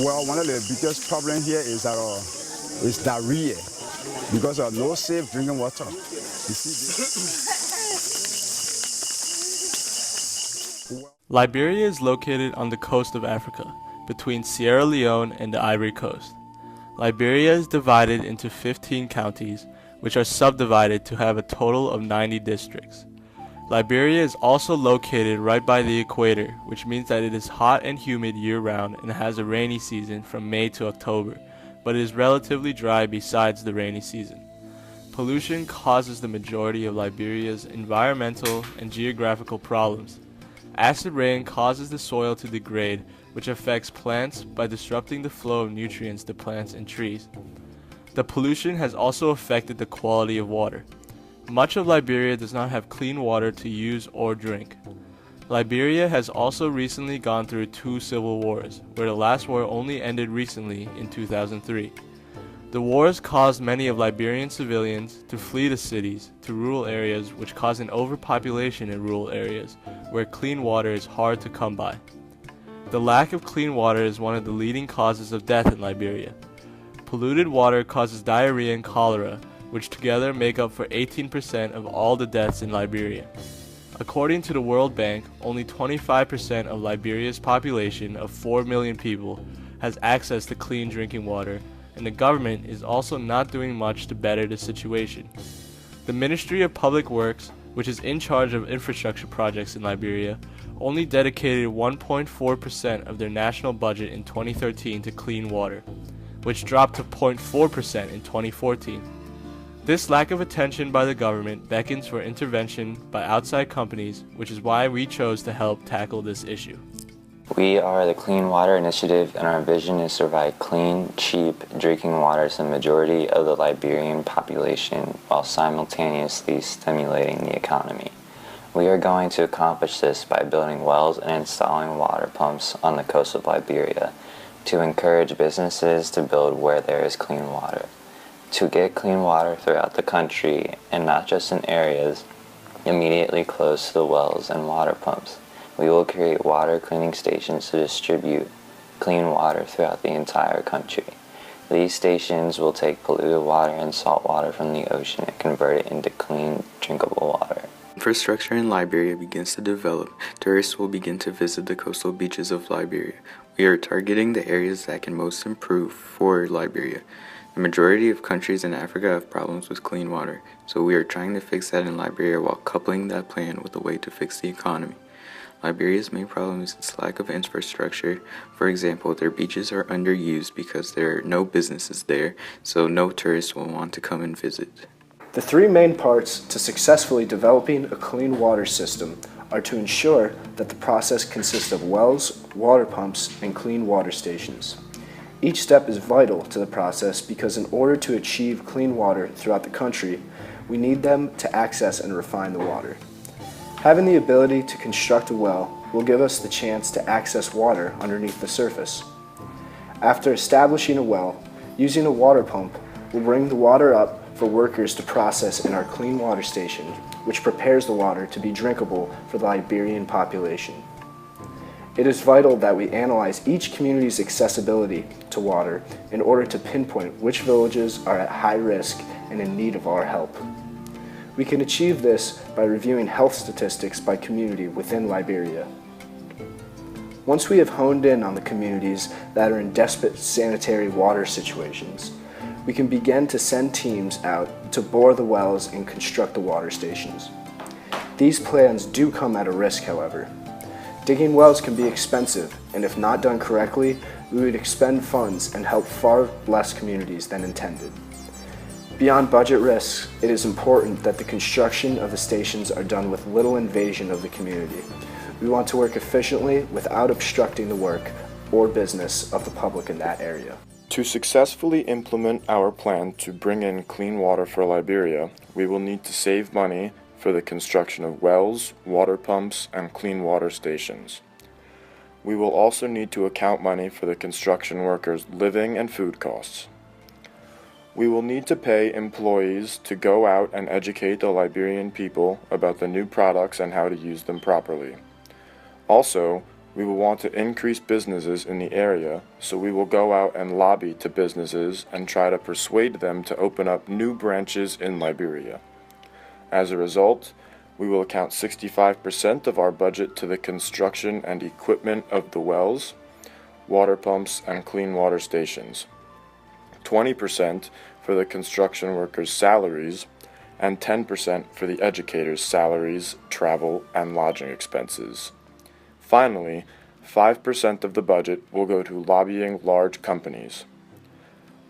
Well, one of the biggest problems here is diarrhea because of no safe drinking water. You see this? Liberia is located on the coast of Africa, between Sierra Leone and the Ivory Coast. Liberia is divided into 15 counties, which are subdivided to have a total of 90 districts. Liberia is also located right by the equator, which means that it is hot and humid year-round and has a rainy season from May to October, but it is relatively dry besides the rainy season. Pollution causes the majority of Liberia's environmental and geographical problems. Acid rain causes the soil to degrade, which affects plants by disrupting the flow of nutrients to plants and trees. The pollution has also affected the quality of water. Much of Liberia does not have clean water to use or drink. Liberia has also recently gone through 2 civil wars, where the last war only ended recently in 2003. The wars caused many of Liberian civilians to flee the cities to rural areas, which caused an overpopulation in rural areas, where clean water is hard to come by. The lack of clean water is one of the leading causes of death in Liberia. Polluted water causes diarrhea and cholera, which together make up for 18% of all the deaths in Liberia. According to the World Bank, only 25% of Liberia's population of 4 million people has access to clean drinking water, and the government is also not doing much to better the situation. The Ministry of Public Works, which is in charge of infrastructure projects in Liberia, only dedicated 1.4% of their national budget in 2013 to clean water, which dropped to 0.4% in 2014. This lack of attention by the government beckons for intervention by outside companies, which is why we chose to help tackle this issue. We are the Clean Water Initiative, and our vision is to provide clean, cheap drinking water to the majority of the Liberian population while simultaneously stimulating the economy. We are going to accomplish this by building wells and installing water pumps on the coast of Liberia to encourage businesses to build where there is clean water. To get clean water throughout the country and not just in areas immediately close to the wells and water pumps, we will create water cleaning stations to distribute clean water throughout the entire country. These stations will take polluted water and salt water from the ocean and convert it into clean, drinkable water. Infrastructure in Liberia begins to develop. Tourists will begin to visit the coastal beaches of Liberia. We are targeting the areas that can most improve for Liberia. The majority of countries in Africa have problems with clean water, so we are trying to fix that in Liberia while coupling that plan with a way to fix the economy. Liberia's main problem is its lack of infrastructure. For example, their beaches are underused because there are no businesses there, so no tourists will want to come and visit. The 3 main parts to successfully developing a clean water system are to ensure that the process consists of wells, water pumps, and clean water stations. Each step is vital to the process because in order to achieve clean water throughout the country, we need them to access and refine the water. Having the ability to construct a well will give us the chance to access water underneath the surface. After establishing a well, using a water pump will bring the water up for workers to process in our clean water station, which prepares the water to be drinkable for the Liberian population. It is vital that we analyze each community's accessibility to water in order to pinpoint which villages are at high risk and in need of our help. We can achieve this by reviewing health statistics by community within Liberia. Once we have honed in on the communities that are in desperate sanitary water situations, we can begin to send teams out to bore the wells and construct the water stations. These plans do come at a risk, however. Digging wells can be expensive, and if not done correctly, we would expend funds and help far less communities than intended. Beyond budget risks, it is important that the construction of the stations are done with little invasion of the community. We want to work efficiently without obstructing the work or business of the public in that area. To successfully implement our plan to bring in clean water for Liberia, we will need to save money for the construction of wells, water pumps, and clean water stations. We will also need to account money for the construction workers' living and food costs. We will need to pay employees to go out and educate the Liberian people about the new products and how to use them properly. Also, We will want to increase businesses in the area, so we will go out and lobby to businesses and try to persuade them to open up new branches in Liberia. As a result, we will account 65% of our budget to the construction and equipment of the wells, water pumps, and clean water stations, 20% for the construction workers' salaries, and 10% for the educators' salaries, travel, and lodging expenses. Finally, 5% of the budget will go to lobbying large companies.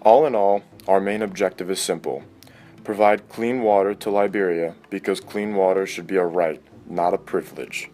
All in all, our main objective is simple: provide clean water to Liberia because clean water should be a right, not a privilege.